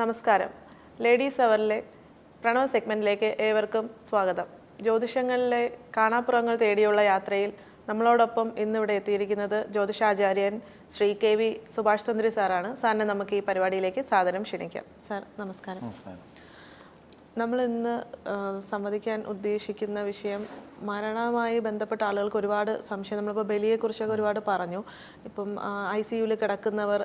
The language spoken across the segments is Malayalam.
നമസ്കാരം. ലേഡീസ് അവറിലെ പ്രണവ സെഗ്മെൻറ്റിലേക്ക് ഏവർക്കും സ്വാഗതം. ജ്യോതിഷങ്ങളിലെ കാണാപ്പുറങ്ങൾ തേടിയുള്ള യാത്രയിൽ നമ്മളോടൊപ്പം ഇന്നിവിടെ എത്തിയിരിക്കുന്നത് ജ്യോതിഷാചാര്യൻ ശ്രീ KV സുഭാഷ് ചന്ദ്രി സാറാണ്. സാറിനെ നമുക്ക് ഈ പരിപാടിയിലേക്ക് സാദരം ക്ഷണിക്കാം. സാർ നമസ്കാരം. നമ്മൾ ഇന്ന് സംവദിക്കാൻ ഉദ്ദേശിക്കുന്ന വിഷയം മരണവുമായി ബന്ധപ്പെട്ട ആളുകൾക്ക് ഒരുപാട് സംശയം. നമ്മളിപ്പോൾ ബലിയെക്കുറിച്ചൊക്കെ ഒരുപാട് പറഞ്ഞു. ഇപ്പം ICUവിൽ കിടക്കുന്നവർ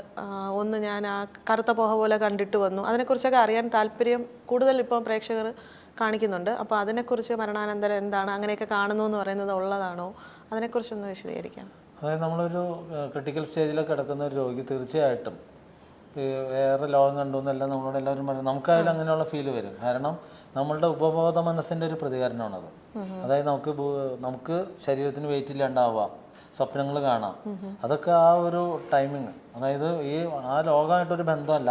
ഒന്ന് ഞാൻ ആ കറുത്ത പോഹ പോലെ കണ്ടിട്ട് വന്നു, അതിനെക്കുറിച്ചൊക്കെ അറിയാൻ താല്പര്യം കൂടുതൽ ഇപ്പം പ്രേക്ഷകർ കാണിക്കുന്നുണ്ട്. അപ്പോൾ അതിനെക്കുറിച്ച് മരണാനന്തരം എന്താണ്, അങ്ങനെയൊക്കെ കാണുന്നു എന്ന് പറയുന്നത് ഉള്ളതാണോ, അതിനെക്കുറിച്ചൊന്ന് വിശദീകരിക്കാം. അതായത് നമ്മളൊരു ക്രിട്ടിക്കൽ സ്റ്റേജിലൊക്കെ കിടക്കുന്ന ഒരു രോഗി തീർച്ചയായിട്ടും വേറെ ലോകം കണ്ടു എന്നെല്ലാം നമ്മളോട് എല്ലാവരും പറയും. നമുക്കായാലും അങ്ങനെയുള്ള ഫീല് വരും. കാരണം നമ്മളുടെ ഉപബോധ മനസ്സിൻ്റെ ഒരു പ്രതികരണമാണത്. അതായത് നമുക്ക് ശരീരത്തിന് വെയിറ്റ് ഇല്ലാണ്ടാവുക, സ്വപ്നങ്ങൾ കാണാം, അതൊക്കെ ആ ഒരു ടൈമിങ്, അതായത് ആ ലോകമായിട്ടൊരു ബന്ധമല്ല,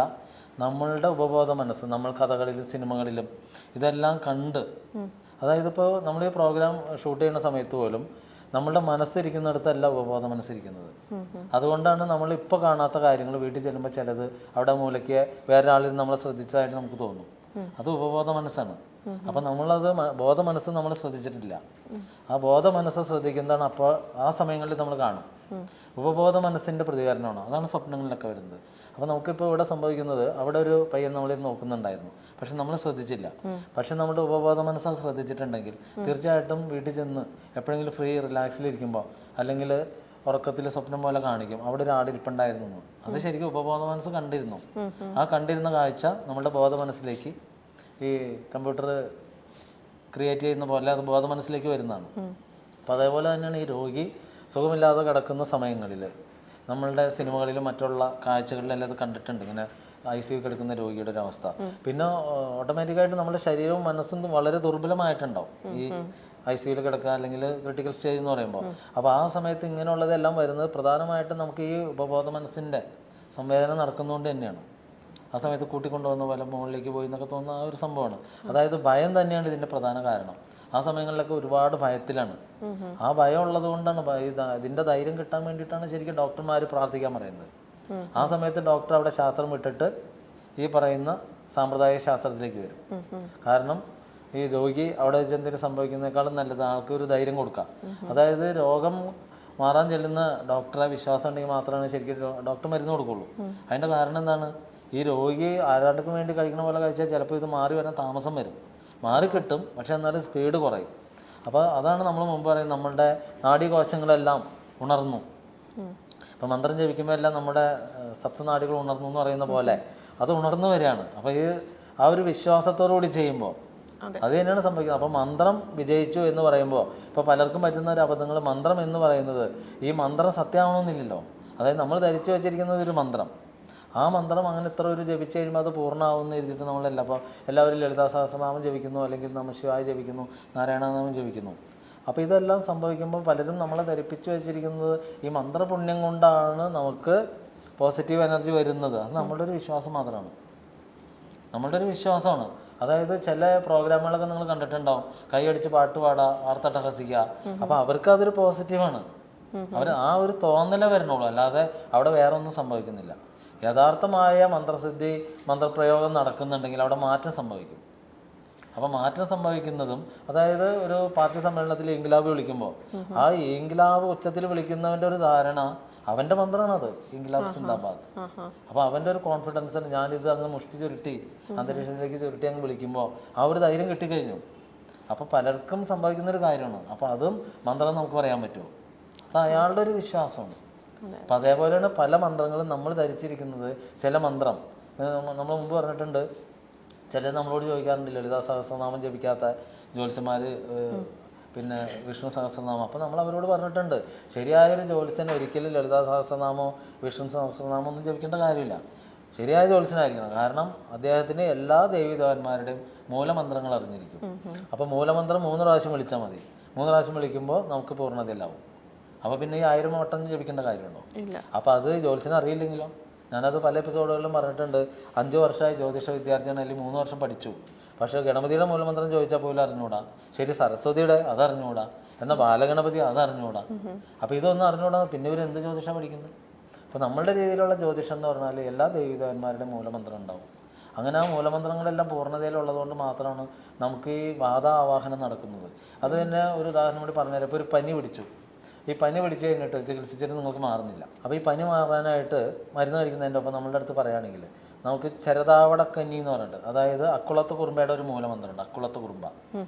നമ്മളുടെ ഉപബോധ മനസ്സ് നമ്മൾ കഥകളിലും സിനിമകളിലും ഇതെല്ലാം കണ്ട്, അതായത് ഇപ്പോൾ നമ്മൾ ഈ പ്രോഗ്രാം ഷൂട്ട് ചെയ്യുന്ന സമയത്ത് പോലും നമ്മളുടെ മനസ്സിരിക്കുന്നിടത്തല്ല ഉപബോധ മനസ്സിരിക്കുന്നത്. അതുകൊണ്ടാണ് നമ്മളിപ്പോൾ കാണാത്ത കാര്യങ്ങൾ വീട്ടിൽ ചെല്ലുമ്പോൾ ചിലത് അവിടെ മൂലയ്ക്ക് വേറെ ആളിൽ നമ്മളെ ശ്രദ്ധിച്ചതായിട്ട് നമുക്ക് തോന്നും. അത് ഉപബോധ മനസ്സാണ്. അപ്പം നമ്മളത് ബോധ മനസ്സ് നമ്മൾ ശ്രദ്ധിച്ചിട്ടില്ല. ആ ബോധ മനസ്സ് ശ്രദ്ധിക്കുന്നതാണ് അപ്പോൾ ആ സമയങ്ങളിൽ നമ്മൾ കാണും. ഉപബോധ മനസ്സിൻ്റെ പ്രതികരണമാണ്, അതാണ് സ്വപ്നങ്ങളിലൊക്കെ വരുന്നത്. അപ്പോൾ നമുക്കിപ്പോൾ ഇവിടെ സംഭവിക്കുന്നത്, അവിടെ ഒരു പയ്യൻ നമ്മളിൽ നോക്കുന്നുണ്ടായിരുന്നു, പക്ഷെ നമ്മൾ ശ്രദ്ധിച്ചില്ല. പക്ഷെ നമ്മുടെ ഉപബോധ മനസ്സ് ശ്രദ്ധിച്ചിട്ടുണ്ടെങ്കിൽ തീർച്ചയായിട്ടും വീട്ടിൽ ചെന്ന് എപ്പോഴെങ്കിലും ഫ്രീ റിലാക്സിലിരിക്കുമ്പോൾ അല്ലെങ്കിൽ ഉറക്കത്തിൽ സ്വപ്നം പോലെ കാണിക്കും അവിടെ ഒരു ആടിരിപ്പുണ്ടായിരുന്നു. അത് ശരിക്കും ഉപബോധ മനസ്സ് കണ്ടിരുന്നു. ആ കണ്ടിരുന്ന കാഴ്ച നമ്മുടെ ബോധ മനസ്സിലേക്ക്, ഈ കമ്പ്യൂട്ടർ ക്രിയേറ്റ് ചെയ്യുന്ന പോലെ അത് ബോധ മനസ്സിലേക്ക് വരുന്നതാണ്. അപ്പോൾ അതേപോലെ തന്നെയാണ് ഈ രോഗി സുഖമില്ലാതെ കിടക്കുന്ന സമയങ്ങളിൽ നമ്മളുടെ സിനിമകളിലും മറ്റുള്ള കാഴ്ചകളിലെല്ലാം അത് കണ്ടിട്ടുണ്ട്, ഇങ്ങനെ ICU കിടക്കുന്ന രോഗിയുടെ ഒരു അവസ്ഥ. പിന്നെ ഓട്ടോമാറ്റിക്കായിട്ട് നമ്മുടെ ശരീരവും മനസ്സും വളരെ ദുർബലമായിട്ടുണ്ടാവും ഈ ICUവിൽ കിടക്കുക അല്ലെങ്കിൽ ക്രിട്ടിക്കൽ സ്റ്റേജ് എന്ന് പറയുമ്പോൾ. അപ്പോൾ ആ സമയത്ത് ഇങ്ങനെയുള്ളതെല്ലാം വരുന്നത് പ്രധാനമായിട്ടും നമുക്ക് ഈ ഉപബോധ മനസ്സിൻ്റെ സംവേദന നടക്കുന്നതുകൊണ്ട് തന്നെയാണ്. ആ സമയത്ത് കൂട്ടിക്കൊണ്ടുവന്ന പോലെ മുകളിലേക്ക് പോയി എന്നൊക്കെ തോന്നുന്ന ആ ഒരു സംഭവമാണ്. അതായത് ഭയം തന്നെയാണ് ഇതിൻ്റെ പ്രധാന കാരണം. ആ സമയങ്ങളിലൊക്കെ ഒരുപാട് ഭയത്തിലാണ്. ആ ഭയം ഉള്ളത് കൊണ്ടാണ് ഇതിൻ്റെ ധൈര്യം കിട്ടാൻ വേണ്ടിയിട്ടാണ് ശരിക്കും ഡോക്ടർമാർ പ്രാർത്ഥിക്കാൻ പറയുന്നത്. ആ സമയത്ത് ഡോക്ടർ അവിടെ ശാസ്ത്രം വിട്ടിട്ട് ഈ പറയുന്ന സാമ്പ്രദായിക ശാസ്ത്രത്തിലേക്ക് വരും. കാരണം ഈ രോഗി അവിടെ വെച്ച് എന്തെങ്കിലും സംഭവിക്കുന്നതിനേക്കാളും നല്ലത് ആൾക്ക് ഒരു ധൈര്യം കൊടുക്കാം. അതായത് രോഗം മാറാൻ ചെല്ലുന്ന ഡോക്ടറെ വിശ്വാസം ഉണ്ടെങ്കിൽ മാത്രമാണ് ശരിക്കും ഡോക്ടർ മരുന്ന് കൊടുക്കുള്ളൂ. അതിൻ്റെ കാരണം എന്താണ്, ഈ രോഗി ആരാണ്ടൊക്കെ വേണ്ടി കഴിക്കണ പോലെ കഴിച്ചാൽ ചിലപ്പോൾ ഇത് മാറി വരാൻ താമസം വരും. മാറി കിട്ടും, പക്ഷെ എന്നാലും സ്പീഡ് കുറയും. അപ്പോൾ അതാണ് നമ്മൾ മുമ്പ് പറയുന്നത്, നമ്മളുടെ നാഡീകോശങ്ങളെല്ലാം ഉണർന്നു. ഇപ്പം മന്ത്രം ജപിക്കുമ്പോൾ എല്ലാം നമ്മുടെ സപ്തനാഡികൾ ഉണർന്നു എന്ന് പറയുന്ന പോലെ അത് ഉണർന്നു വരികയാണ്. അപ്പോൾ ആ ഒരു വിശ്വാസത്തോടുകൂടി ചെയ്യുമ്പോൾ അത് തന്നെയാണ് സംഭവിക്കുന്നത്. അപ്പോൾ മന്ത്രം വിജയിച്ചു എന്ന് പറയുമ്പോൾ ഇപ്പോൾ പലർക്കും പറ്റുന്ന ഒരു അബദ്ധങ്ങൾ, മന്ത്രം എന്ന് പറയുന്നത് ഈ മന്ത്രം സത്യമാവണമെന്നില്ലല്ലോ. അതായത് നമ്മൾ ധരിച്ചു വെച്ചിരിക്കുന്നത് ഒരു മന്ത്രം, ആ മന്ത്രം അങ്ങനെ ഇത്ര ഒരു ജപിച്ച് കഴിയുമ്പോൾ അത് പൂർണ്ണമാവുമെന്ന് എഴുതിയിട്ട് നമ്മളല്ല. അപ്പോൾ എല്ലാവരും ലളിതാ സഹസ്രനാമം ജപിക്കുന്നു, അല്ലെങ്കിൽ നമഃശിവായ ജപിക്കുന്നു, നാരായണനാമം ജപിക്കുന്നു. അപ്പോൾ ഇതെല്ലാം സംഭവിക്കുമ്പോൾ പലരും നമ്മളെ ധരിപ്പിച്ച് വെച്ചിരിക്കുന്നത് ഈ മന്ത്രപുണ്യം കൊണ്ടാണ് നമുക്ക് പോസിറ്റീവ് എനർജി വരുന്നത്. അത് നമ്മളുടെ ഒരു വിശ്വാസം മാത്രമാണ്, നമ്മളുടെ ഒരു വിശ്വാസമാണ്. അതായത് ചില പ്രോഗ്രാമുകളൊക്കെ നിങ്ങൾ കണ്ടിട്ടുണ്ടാവും, കൈയടിച്ച് പാട്ട് പാടുക, വാർത്തട്ടഹസിക്കുക. അപ്പോൾ അവർക്ക് അതൊരു പോസിറ്റീവാണ്. ആ ഒരു തോന്നലേ വരണുള്ളൂ, അല്ലാതെ അവിടെ വേറെ ഒന്നും സംഭവിക്കുന്നില്ല. യഥാർത്ഥമായ മന്ത്രസിദ്ധി, മന്ത്രപ്രയോഗം നടക്കുന്നുണ്ടെങ്കിൽ അവിടെ മാറ്റം സംഭവിക്കും. അപ്പോൾ മാറ്റം സംഭവിക്കുന്നതും, അതായത് ഒരു പാർട്ടി സമ്മേളനത്തിൽ ഇൻക്ലാബ് വിളിക്കുമ്പോൾ ആ ഇൻക്ലാബ് ഉച്ചത്തിൽ വിളിക്കുന്നവൻ്റെ ഒരു ധാരണ അവൻ്റെ മന്ത്രമാണത്, ഇൻക്ലാബ് സിന്ദാബാദ്. അപ്പോൾ അവൻ്റെ ഒരു കോൺഫിഡൻസ്, ഞാനിത് അങ്ങ് മുഷ്ടി ചുരുട്ടി അന്തരീക്ഷത്തിലേക്ക് ചുരുട്ടി അങ്ങ് വിളിക്കുമ്പോൾ ആ ഒരു ധൈര്യം കിട്ടിക്കഴിഞ്ഞു. അപ്പോൾ പലർക്കും സംഭവിക്കുന്നൊരു കാര്യമാണ്. അപ്പോൾ അതും മന്ത്രം നമുക്ക് പറയാൻ പറ്റുമോ, അത് അയാളുടെ ഒരു വിശ്വാസമാണ്. അപ്പം അതേപോലെയാണ് പല മന്ത്രങ്ങളും നമ്മൾ ധരിച്ചിരിക്കുന്നത്. ചില മന്ത്രം നമ്മൾ മുമ്പ് പറഞ്ഞിട്ടുണ്ട്, ചിലർ നമ്മളോട് ചോദിക്കാറുണ്ട് ലളിതാ സഹസ്രനാമം ജപിക്കാത്ത ജ്യോത്സ്യന്മാർ, പിന്നെ വിഷ്ണു സഹസ്രനാമം. അപ്പോൾ നമ്മൾ അവരോട് പറഞ്ഞിട്ടുണ്ട്, ശരിയായൊരു ജ്യോത്സ്യൻ ഒരിക്കലും ലളിതാ സഹസ്രനാമോ വിഷ്ണു സഹസ്രനാമോ ഒന്നും ജപിക്കേണ്ട കാര്യമില്ല. ശരിയായ ജ്യോത്സ്യനായിരിക്കണം. കാരണം അദ്ദേഹത്തിന് എല്ലാ ദേവീദേവന്മാരുടെയും മൂലമന്ത്രങ്ങൾ അറിഞ്ഞിരിക്കും. അപ്പോൾ മൂലമന്ത്രം 3 പ്രാവശ്യം വിളിച്ചാൽ മതി. 3 പ്രാവശ്യം വിളിക്കുമ്പോൾ നമുക്ക് പൂർണ്ണതയിലാവും. അപ്പോൾ പിന്നെ ഈ 1000 വട്ടം ജപിക്കേണ്ട കാര്യമുണ്ടോ? അപ്പോൾ അത് ജ്യോത്സ്യന് അറിയില്ലെങ്കിലോ? ഞാനത് പല എപ്പിസോഡുകളിലും പറഞ്ഞിട്ടുണ്ട്. 5 വർഷമായി ജ്യോതിഷ വിദ്യാർത്ഥിയാണ്, അല്ലെങ്കിൽ 3 വർഷം പഠിച്ചു, പക്ഷേ ഗണപതിയുടെ മൂലമന്ത്രം ചോദിച്ചാൽ പോലും അറിഞ്ഞുകൂടാ. ശരി, സരസ്വതിയുടെ അതറിഞ്ഞുകൂടാ, എന്നാൽ ബാലഗണപതി അതറിഞ്ഞുകൂടാ. അപ്പോൾ ഇതൊന്നും അറിഞ്ഞുകൂടാ, പിന്നെ ഇവർ എന്ത് ജ്യോതിഷം പഠിക്കുന്നത്? അപ്പോൾ നമ്മളുടെ രീതിയിലുള്ള ജ്യോതിഷം എന്ന് പറഞ്ഞാൽ എല്ലാ ദേവീദേവന്മാരുടെ മൂലമന്ത്രം ഉണ്ടാവും. അങ്ങനെ ആ മൂലമന്ത്രങ്ങളെല്ലാം പൂർണ്ണതയിലുള്ളതുകൊണ്ട് മാത്രമാണ് നമുക്ക് ഈ ബാധ ആവാഹനം നടക്കുന്നത്. അത് തന്നെ ഒരു ഉദാഹരണം കൂടി പറഞ്ഞുതരാം. ഇപ്പോൾ ഒരു പനി പിടിച്ചു, ഈ പനി പിടിച്ച് കഴിഞ്ഞിട്ട് ചികിത്സിച്ചിട്ട് നിങ്ങൾക്ക് മാറുന്നില്ല. അപ്പോൾ ഈ പനി മാറാനായിട്ട് മരുന്ന് കഴിക്കുന്നതിൻ്റെ ഒപ്പം നമ്മളുടെ അടുത്ത് പറയുകയാണെങ്കിൽ നമുക്ക് ചരതാവടക്കഞ്ഞി എന്ന് പറഞ്ഞിട്ട്, അതായത് അക്കുളത്ത് കുറുമ്പയുടെ ഒരു മൂലമന്ത്രമുണ്ട്, അക്കുളത്ത് കുറുമ്പ.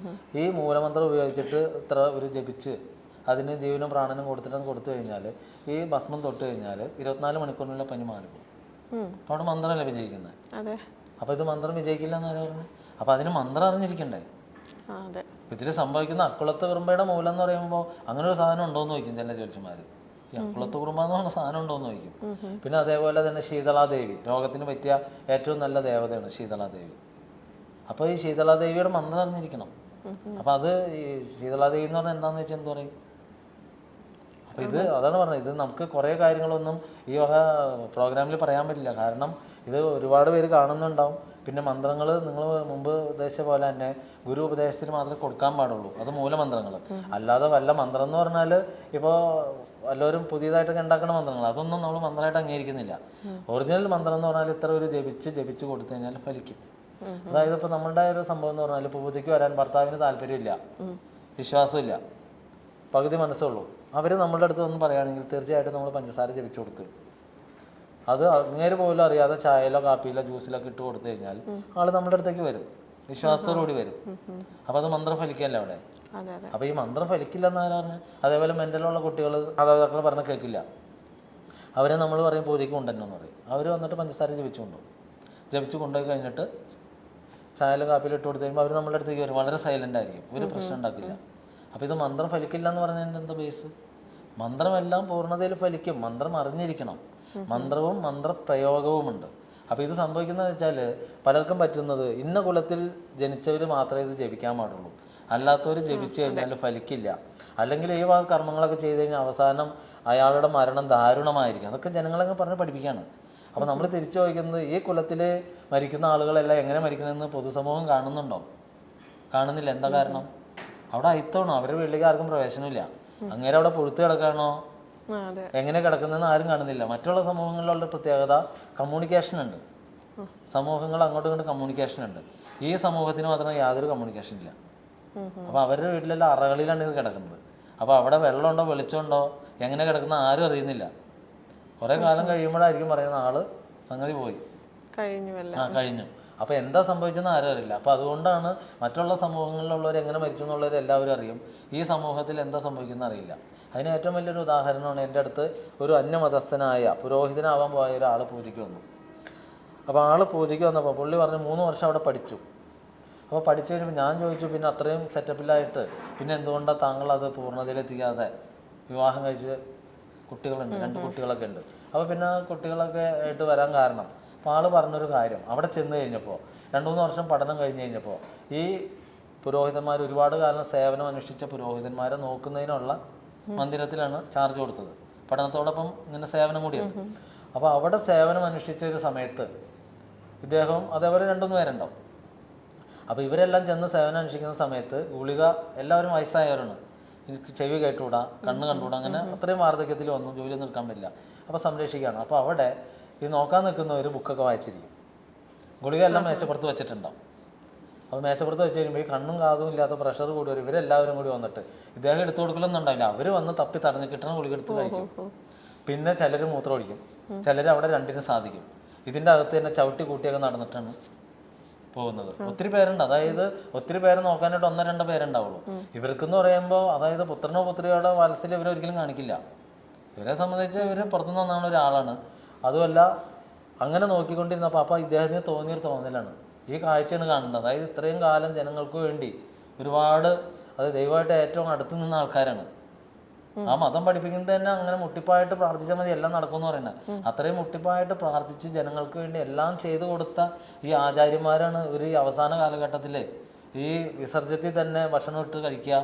ഈ മൂലമന്ത്രം ഉപയോഗിച്ചിട്ട് ഇത്ര ഒരു ജപിച്ച് അതിന് ജീവനും പ്രാണനും കൊടുത്തു കഴിഞ്ഞാൽ, ഈ ഭസ്മം തൊട്ട് കഴിഞ്ഞാൽ 24 മണിക്കൂറിനുള്ള പനി മാറിപ്പോകും. അപ്പോൾ അവിടെ മന്ത്രമല്ലേ വിജയിക്കുന്നത്. അപ്പോൾ ഇത് മന്ത്രം വിജയിക്കില്ല എന്ന് പറഞ്ഞു. അപ്പോൾ അതിന് മന്ത്രം അറിഞ്ഞിരിക്കണ്ടേ. ഇതിൽ സംഭവിക്കുന്ന അക്കുളത്ത് കുറുമ്പയുടെ മൂലം എന്ന് പറയുമ്പോൾ അങ്ങനെ ഒരു സാധനം ഉണ്ടോ എന്ന് ചോദിക്കും ചില ജ്യോത്സ്യന്മാർ. ഈ അക്കുളത്ത് കുറുമ്പ എന്ന് പറഞ്ഞ സാധനം ഉണ്ടോ എന്ന് ചോദിക്കും. പിന്നെ അതേപോലെ തന്നെ ശീതളാദേവി, രോഗത്തിന് പറ്റിയ ഏറ്റവും നല്ല ദേവതയാണ് ശീതളാദേവി. അപ്പോൾ ഈ ശീതളാദേവിയുടെ മന്ത്രം അറിഞ്ഞിരിക്കണം. അപ്പോൾ അത് ഈ ശീതളാദേവി എന്ന് പറഞ്ഞാൽ എന്താണെന്ന് വെച്ചാൽ എന്ത് പറയും. അപ്പോൾ ഇത് അതാണ് പറഞ്ഞത്, ഇത് നമുക്ക് കുറേ കാര്യങ്ങളൊന്നും ഈ വക പ്രോഗ്രാമിൽ പറയാൻ പറ്റില്ല. കാരണം ഇത് ഒരുപാട് പേര് കാണുന്നുണ്ടാവും. പിന്നെ മന്ത്രങ്ങൾ നിങ്ങൾ മുമ്പ് ഉദ്ദേശിച്ച പോലെ തന്നെ ഗുരു ഉപദേശത്തിന് മാത്രമേ കൊടുക്കാൻ പാടുള്ളൂ, അത് മൂലമന്ത്രങ്ങൾ. അല്ലാതെ വല്ല മന്ത്രം എന്ന് പറഞ്ഞാൽ ഇപ്പോൾ വല്ലവരും പുതിയതായിട്ടൊക്കെ ഉണ്ടാക്കുന്ന മന്ത്രങ്ങൾ, അതൊന്നും നമ്മൾ മന്ത്രമായിട്ട് അംഗീകരിക്കുന്നില്ല. ഒറിജിനൽ മന്ത്രം എന്ന് പറഞ്ഞാൽ ഇത്ര ഒരു ജപിച്ച് കൊടുത്തു കഴിഞ്ഞാൽ ഫലിക്കും. അതായത് ഇപ്പോൾ നമ്മളുടെ ഒരു സംഭവം എന്ന് പറഞ്ഞാൽ പൂജയ്ക്ക് വരാൻ ഭർത്താവിന് താല്പര്യമില്ല, വിശ്വാസമില്ല, പകുതി മനസ്സുള്ളൂ. അവർ നമ്മളുടെ അടുത്ത് ഒന്ന് പറയുകയാണെങ്കിൽ തീർച്ചയായിട്ടും നമ്മൾ പഞ്ചസാര ജപിച്ചു കൊടുത്തു. അത് അങ്ങേര് പോലും അറിയാതെ ചായയിലോ കാപ്പിയിലോ ജ്യൂസിലൊക്കെ ഇട്ട് കൊടുത്തു കഴിഞ്ഞാൽ ആൾ നമ്മുടെ അടുത്തേക്ക് വരും, വിശ്വാസത്തോടുകൂടി വരും. അപ്പോൾ അത് മന്ത്രം ഫലിക്കല്ലേ അവിടെ. അപ്പോൾ ഈ മന്ത്രം ഫലിക്കില്ല എന്നാണ് പറഞ്ഞത്. അതേപോലെ മെൻ്റലുള്ള കുട്ടികൾ മാതാപിതാക്കൾ പറഞ്ഞാൽ കേൾക്കില്ല. അവരെ നമ്മൾ പറയും പൂജയ്ക്ക് കൊണ്ടുവരണമെന്ന് പറയും. അവർ വന്നിട്ട് പഞ്ചസാര ജപിച്ചു കൊണ്ടുപോയി കഴിഞ്ഞിട്ട് ചായയിലോ കാപ്പിയിലോ ഇട്ട് കൊടുത്തു കഴിയുമ്പോൾ അവർ നമ്മളുടെ അടുത്തേക്ക് വരും. വളരെ സൈലൻ്റ് ആയിരിക്കും, ഒരു പ്രശ്നം ഉണ്ടാക്കില്ല. അപ്പോൾ ഇത് മന്ത്രം ഫലിക്കില്ല എന്ന് പറഞ്ഞതിൻ്റെ എന്താ ബേസ്? മന്ത്രമെല്ലാം പൂർണ്ണതയിൽ ഫലിക്കും. മന്ത്രം അറിഞ്ഞിരിക്കണം. മന്ത്രവും മന്ത്രപ്രയോഗവുമുണ്ട്. അപ്പോൾ ഇത് സംഭവിക്കുന്നത് വെച്ചാൽ പലർക്കും പറ്റുന്നത് ഇന്ന കുലത്തിൽ ജനിച്ചവർ മാത്രമേ ഇത് ജപിക്കാൻ പാടുള്ളൂ, അല്ലാത്തവർ ജപിച്ചു കഴിഞ്ഞാൽ ഫലിക്കില്ല. അല്ലെങ്കിൽ ഈ വക കർമ്മങ്ങളൊക്കെ ചെയ്ത് കഴിഞ്ഞാൽ അവസാനം അയാളുടെ മരണം ദാരുണമായിരിക്കും. അതൊക്കെ ജനങ്ങളൊക്കെ പറഞ്ഞ് പഠിപ്പിക്കുകയാണ്. അപ്പോൾ നമ്മൾ തിരിച്ചു ചോദിക്കുന്നത്, ഈ കുലത്തിൽ മരിക്കുന്ന ആളുകളെല്ലാം എങ്ങനെ മരിക്കണമെന്ന് പൊതുസമൂഹം കാണുന്നുണ്ടോ? കാണുന്നില്ല. എന്താ കാരണം? അവിടെ അയിത്തമാണോ? അവരുടെ വീട്ടിലേക്ക് ആർക്കും പ്രവേശനമില്ല. അങ്ങേരെ അവിടെ പുഴുത്ത് കിടക്കാണോ, എങ്ങനെ കിടക്കുന്നതെന്ന് ആരും കാണുന്നില്ല. മറ്റുള്ള സമൂഹങ്ങളിലുള്ള പ്രത്യേകത കമ്മ്യൂണിക്കേഷൻ ഉണ്ട്. സമൂഹങ്ങൾ അങ്ങോട്ടും ഇങ്ങോട്ടും കമ്മ്യൂണിക്കേഷൻ ഉണ്ട്. ഈ സമൂഹത്തിന് മാത്രം യാതൊരു കമ്മ്യൂണിക്കേഷൻ ഇല്ല. അപ്പോൾ അവരുടെ വീട്ടിലെല്ലാം അറകളിലാണ് ഇത് കിടക്കുന്നത്. അപ്പോൾ അവിടെ വെള്ളമുണ്ടോ വെളിച്ചമുണ്ടോ എങ്ങനെ കിടക്കുന്ന ആരും അറിയുന്നില്ല. കുറേ കാലം കഴിയുമ്പോഴായിരിക്കും പറയുന്ന ആള് സംഗതി പോയി, കഴിഞ്ഞു. അപ്പോൾ എന്താ സംഭവിച്ചെന്ന് ആരും അറിയില്ല. അപ്പോൾ അതുകൊണ്ടാണ് മറ്റുള്ള സമൂഹങ്ങളിലുള്ളവർ എങ്ങനെ മരിച്ചു എന്നുള്ളവർ എല്ലാവരും അറിയും, ഈ സമൂഹത്തിൽ എന്താ സംഭവിക്കുന്നത് അറിയില്ല. അതിന് ഏറ്റവും വലിയൊരു ഉദാഹരണമാണ് എൻ്റെ അടുത്ത് ഒരു അന്യമതസ്ഥനായ പുരോഹിതനാവാൻ പോയ ഒരാൾ പൂജയ്ക്ക് വന്നു. അപ്പോൾ ആൾ പൂജയ്ക്ക് വന്നപ്പോൾ പുള്ളി പറഞ്ഞു 3 വർഷം അവിടെ പഠിച്ചു. അപ്പോൾ പഠിച്ചു കഴിയുമ്പോൾ ഞാൻ ചോദിച്ചു, പിന്നെ അത്രയും സെറ്റപ്പിലായിട്ട് പിന്നെ എന്തുകൊണ്ടാണ് താങ്കൾ അത് പൂർണ്ണതയിലെത്തിക്കാതെ വിവാഹം കഴിച്ച് കുട്ടികളുണ്ട്, 2 കുട്ടികളൊക്കെ ഉണ്ട്. അപ്പോൾ പിന്നെ കുട്ടികളൊക്കെ ആയിട്ട് വരാൻ കാരണം, അപ്പോൾ ആൾ പറഞ്ഞൊരു കാര്യം, അവിടെ ചെന്ന് കഴിഞ്ഞപ്പോൾ 2-3 വർഷം പഠനം കഴിഞ്ഞ് കഴിഞ്ഞപ്പോൾ ഈ പുരോഹിതന്മാർ ഒരുപാട് കാലം സേവനം അനുഷ്ഠിച്ച പുരോഹിതന്മാരെ നോക്കുന്നതിനുള്ള മന്ദിരത്തിലാണ് ചാർജ് കൊടുത്തത്. പഠനത്തോടൊപ്പം ഇങ്ങനെ സേവനം കൂടിയാണ്. അപ്പോൾ അവിടെ സേവനം അനുഷ്ഠിച്ച ഒരു സമയത്ത് ഇദ്ദേഹം അതേപോലെ 2-3 പേരുണ്ടാവും. അപ്പോൾ ഇവരെല്ലാം ചെന്ന് സേവനം അനുഷ്ഠിക്കുന്ന സമയത്ത് ഗുളിക, എല്ലാവരും വയസ്സായവരാണ്, എനിക്ക് ചെവി കേട്ടുകൂടാ, കണ്ണ് കണ്ടുകൂടാ, അങ്ങനെ അത്രയും വാർദ്ധക്യത്തിൽ വന്നു, ജോലിയൊന്നും എടുക്കാൻ പറ്റില്ല. അപ്പോൾ സംരക്ഷിക്കുകയാണ്. അപ്പോൾ അവിടെ ഈ നോക്കാൻ നിൽക്കുന്നവർ ബുക്കൊക്കെ വായിച്ചിരിക്കും. ഗുളിക എല്ലാം മേശപ്പുറത്ത് വെച്ചിട്ടുണ്ടാവും. അപ്പോൾ മേശപ്പുറത്ത് വെച്ച് കഴിയുമ്പോൾ ഈ കണ്ണും കാതും ഇല്ലാത്ത പ്രഷർ കൂടി വരും. ഇവരെല്ലാവരും കൂടി വന്നിട്ട് ഇദ്ദേഹം എടുത്തു കൊടുക്കലൊന്നും ഉണ്ടാവില്ല. അവർ വന്ന് തപ്പി തടഞ്ഞ് കിട്ടണ ഗുളിക എടുത്ത് കഴിക്കും. പിന്നെ ചിലർ മൂത്രം ഒഴിക്കും, ചിലർ അവിടെ 2നും സാധിക്കും. ഇതിൻ്റെ അകത്ത് തന്നെ ചവിട്ടി കൂട്ടിയൊക്കെ നടന്നിട്ടാണ് പോകുന്നത്. ഒത്തിരി പേരുണ്ട്. അതായത് ഒത്തിരി പേരെ നോക്കാനായിട്ട് 1-2 പേരുണ്ടാവുള്ളൂ. ഇവർക്കെന്ന് പറയുമ്പോൾ അതായത് പുത്രനോ പുത്രിയോടെ വാത്സല്യം ഇവരൊരിക്കലും കാണിക്കില്ല. ഇവരെ സംബന്ധിച്ച് ഇവർ പുറത്തുനിന്ന് വന്നാണ് ഒരാളാണ്. അതുമല്ല, അങ്ങനെ നോക്കിക്കൊണ്ടിരുന്നപ്പോൾ അപ്പോൾ ഇദ്ദേഹത്തിന് തോന്നിയൊരു തോന്നലാണ്, ഈ കാഴ്ചയാണ് കാണുന്നത്. അതായത് ഇത്രയും കാലം ജനങ്ങൾക്ക് വേണ്ടി ഒരുപാട്, അത് ദൈവമായിട്ട് ഏറ്റവും അടുത്ത് നിന്ന ആൾക്കാരാണ്. ആ മതം പഠിപ്പിക്കുന്നത് തന്നെ അങ്ങനെ മുട്ടിപ്പായിട്ട് പ്രാർത്ഥിച്ചാൽ മതി എല്ലാം നടക്കുമെന്ന് പറയുന്നത്. അത്രയും മുട്ടിപ്പായിട്ട് പ്രാർത്ഥിച്ച് ജനങ്ങൾക്ക് വേണ്ടി എല്ലാം ചെയ്തു കൊടുത്ത ഈ ആചാര്യന്മാരാണ് ഒരു അവസാന കാലഘട്ടത്തിൽ ഈ വിസർജ്യത്തിൽ തന്നെ ഭക്ഷണം ഇട്ട് കഴിക്കുക,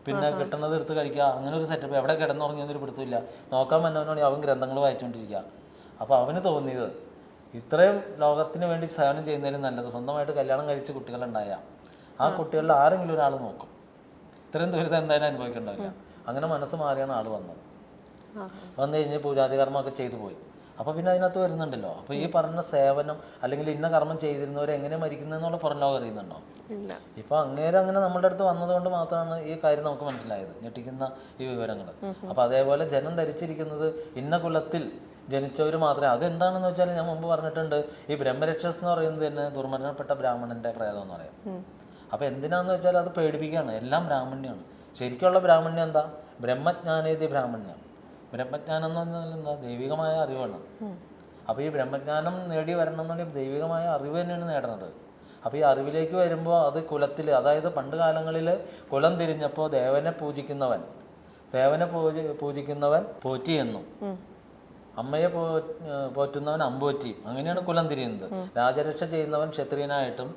പിന്നെ കിട്ടുന്നത് എടുത്ത് കഴിക്കുക, അങ്ങനെ ഒരു സെറ്റപ്പ്. എവിടെ കിടന്നുറങ്ങിയൊന്നൊരു പിടുത്തമില്ല. നോക്കാൻ വന്നവനാണെങ്കിൽ അവൻ ഗ്രന്ഥങ്ങൾ വായിച്ചുകൊണ്ടിരിക്കുക. അപ്പോൾ അവന് തോന്നിയത് ഇത്രയും ലോകത്തിന് വേണ്ടി സേവനം ചെയ്യുന്നതിലും നല്ലത് സ്വന്തമായിട്ട് കല്യാണം കഴിച്ച് കുട്ടികളുണ്ടായ ആ കുട്ടികളിൽ ആരെങ്കിലും ഒരാൾ നോക്കും, ഇത്രയും ദുരിതം എന്തായാലും അനുഭവിക്കണ്ടാവില്ല. അങ്ങനെ മനസ്സ് മാറിയാണ് ആൾ വന്നത്. വന്നു കഴിഞ്ഞ് പൂജാതി കർമ്മമൊക്കെ ചെയ്തു പോയി. അപ്പോൾ പിന്നെ അതിനകത്ത് വരുന്നുണ്ടല്ലോ. അപ്പോൾ ഈ പറഞ്ഞ സേവനം അല്ലെങ്കിൽ ഇന്ന കർമ്മം ചെയ്തിരുന്നവർ എങ്ങനെ മരിക്കുന്നതെന്നുള്ള പുറം ലോകം അറിയുന്നുണ്ടോ? ഇല്ല. ഇപ്പോൾ അങ്ങനെ നമ്മളുടെ അടുത്ത് വന്നതുകൊണ്ട് മാത്രമാണ് ഈ കാര്യം നമുക്ക് മനസ്സിലായത്, ഞെട്ടിക്കുന്ന ഈ വിവരങ്ങൾ. അപ്പോൾ അതേപോലെ ജനം ധരിച്ചിരിക്കുന്നത് ഇന്ന കുലത്തിൽ ജനിച്ചവർ മാത്രമേ. അതെന്താണെന്ന് വെച്ചാൽ ഞാൻ മുമ്പ് പറഞ്ഞിട്ടുണ്ട്, ഈ ബ്രഹ്മരക്ഷസ് എന്ന് പറയുന്നത് തന്നെ ദുർമരണപ്പെട്ട ബ്രാഹ്മണന്റെ പ്രേതം എന്ന് പറയാം. അപ്പോൾ എന്തിനാന്ന് വെച്ചാൽ അത് പേടിപ്പിക്കുകയാണ്. എല്ലാം ബ്രാഹ്മണ്യമാണ്. ശരിക്കുള്ള ബ്രാഹ്മണ്യം എന്താ? ബ്രഹ്മജ്ഞാനേതി ബ്രാഹ്മണ്യം. ബ്രഹ്മജ്ഞാനം എന്ന് പറഞ്ഞാൽ എന്താ? ദൈവികമായ അറിവാണ്. അപ്പോൾ ഈ ബ്രഹ്മജ്ഞാനം നേടി വരണം എന്നുണ്ടെങ്കിൽ ദൈവികമായ അറിവ് തന്നെയാണ് നേടുന്നത്. അപ്പോൾ ഈ അറിവിലേക്ക് വരുമ്പോൾ അത് കുലത്തിൽ, അതായത് പണ്ട് കാലങ്ങളിൽ കുലം തിരിഞ്ഞപ്പോൾ ദേവനെ പൂജിക്കുന്നവൻ പോറ്റി എന്നും, അമ്മയെ പോറ്റുന്നവൻ അമ്പോറ്റിയും, അങ്ങനെയാണ് കുലം തിരിയുന്നത്. രാജരക്ഷ ചെയ്യുന്നവൻ ക്ഷത്രിയനായിട്ടും,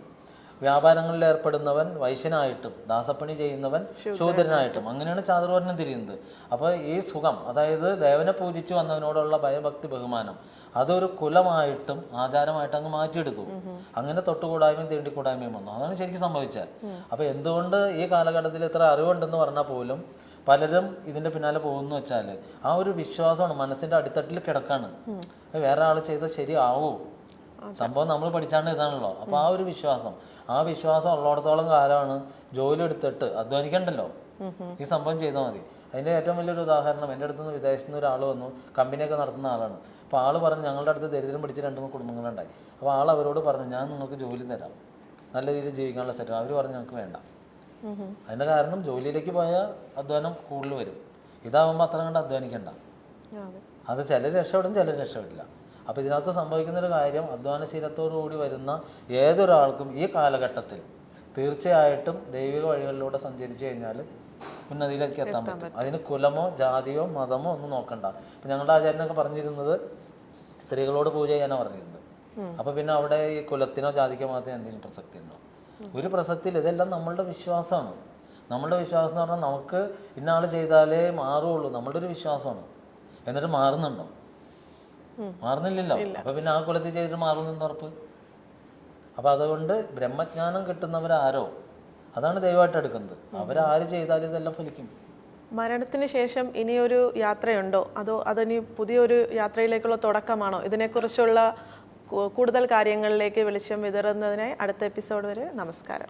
വ്യാപാരങ്ങളിൽ ഏർപ്പെടുന്നവൻ വൈശ്യനായിട്ടും, ദാസപ്പണി ചെയ്യുന്നവൻ ശൂദ്രനായിട്ടും, അങ്ങനെയാണ് ചാതുർവർണ്ണം തിരിയുന്നത്. അപ്പോൾ ഈ സുഖം, അതായത് ദേവനെ പൂജിച്ചു വന്നവനോടുള്ള ഭയഭക്തി ബഹുമാനം, അതൊരു കുലമായിട്ടും ആചാരമായിട്ടും അങ്ങ് മാറ്റിയെടുത്തു. അങ്ങനെ തൊട്ടുകൂടായ്മയും തീണ്ടിക്കൂടായ്മയും വന്നു. അതാണ് ശരിക്കും സംഭവിച്ചത്. അപ്പോൾ എന്തുകൊണ്ട് ഈ കാലഘട്ടത്തിൽ ഇത്ര അറിവുണ്ടെന്ന് പറഞ്ഞാൽ പോലും പലരും ഇതിൻ്റെ പിന്നാലെ പോകുന്നു വെച്ചാൽ ആ ഒരു വിശ്വാസമാണ് മനസ്സിൻ്റെ അടിത്തട്ടിൽ കിടക്കാണ്. വേറെ ആൾ ചെയ്താൽ ശരിയാവൂ, സംഭവം നമ്മൾ പഠിച്ചാണ്ട് ഇതാണല്ലോ. അപ്പോൾ ആ ഒരു വിശ്വാസം ഉള്ളിടത്തോളം കാലമാണ് ജോലി എടുത്തിട്ട് അധ്വാനിക്കണ്ടല്ലോ, ഈ സംഭവം ചെയ്താൽ മതി. അതിൻ്റെ ഏറ്റവും വലിയൊരു ഉദാഹരണം, എൻ്റെ അടുത്ത് നിന്ന് വിദേശത്ത് നിന്ന് ഒരാൾ വന്നു, കമ്പനിയൊക്കെ നടത്തുന്ന ആളാണ്. അപ്പോൾ ആൾ പറഞ്ഞു, ഞങ്ങളുടെ അടുത്ത് ദരിദ്രം പിടിച്ച് 2-3 കുടുംബങ്ങളുണ്ടായി. അപ്പോൾ ആൾ അവരോട് പറഞ്ഞു, ഞാൻ നിങ്ങൾക്ക് ജോലി തരാം, നല്ല രീതിയിൽ ജീവിക്കാനുള്ള സെറ്റ്. അവർ പറഞ്ഞു ഞങ്ങൾക്ക് വേണ്ട. അതിൻ്റെ കാരണം ജോലിയിലേക്ക് പോയാൽ അധ്വാനം കൂടുതൽ വരും. ഇതാവുമ്പോൾ അത്ര കണ്ട് അധ്വാനിക്കണ്ട. അത് ചിലർ രക്ഷപ്പെടും, ചിലർ രക്ഷപ്പെടില്ല. അപ്പോൾ ഇതിനകത്ത് സംഭവിക്കുന്നൊരു കാര്യം, അധ്വാനശീലത്തോടുകൂടി വരുന്ന ഏതൊരാൾക്കും ഈ കാലഘട്ടത്തിൽ തീർച്ചയായിട്ടും ദൈവിക വഴികളിലൂടെ സഞ്ചരിച്ചു കഴിഞ്ഞാൽ ഉന്നതിയിലേക്ക് എത്താൻ പറ്റും. അതിന് കുലമോ ജാതിയോ മതമോ ഒന്നും നോക്കണ്ട. ഇപ്പം ഞങ്ങളുടെ ആചാര്യനൊക്കെ പറഞ്ഞിരുന്നത് സ്ത്രീകളോട് പൂജ ചെയ്യാനാണ് പറഞ്ഞിരുന്നത്. അപ്പോൾ പിന്നെ അവിടെ ഈ കുലത്തിനോ ജാതിക്കോ മതത്തിനോ എന്തെങ്കിലും പ്രസക്തി ഉണ്ടോ? ഒരു പ്രസക്തിയിൽ. ഇതെല്ലാം നമ്മളുടെ വിശ്വാസമാണ്. നമ്മളുടെ വിശ്വാസം എന്ന് പറഞ്ഞാൽ നമുക്ക് ഇന്ന ആൾ ചെയ്താലേ മാറുള്ളൂ, നമ്മളുടെ ഒരു വിശ്വാസമാണ്. എന്നിട്ട് മാറുന്നുണ്ടോ? മാറുന്നില്ലല്ലോ. അപ്പോൾ പിന്നെ ആ കുലത്തിൽ ചെയ്തിട്ട് മാറുന്നെന്ന് ഉറപ്പ്? അപ്പോൾ അതുകൊണ്ട് ബ്രഹ്മജ്ഞാനം കിട്ടുന്നവരാരോ അതാണ് ദൈവമായിട്ട് എടുക്കുന്നത്. അവരാര് ചെയ്താലും ഇതെല്ലാം ഫലിക്കും. മരണത്തിന് ശേഷം ഇനിയൊരു യാത്രയുണ്ടോ, അതോ അതിനി പുതിയൊരു യാത്രയിലേക്കുള്ള തുടക്കമാണോ? ഇതിനെക്കുറിച്ചുള്ള കൂടുതൽ കാര്യങ്ങളിലേക്ക് വെളിച്ചം വിതറുന്നതിനായി അടുത്ത എപ്പിസോഡ് വരെ നമസ്കാരം.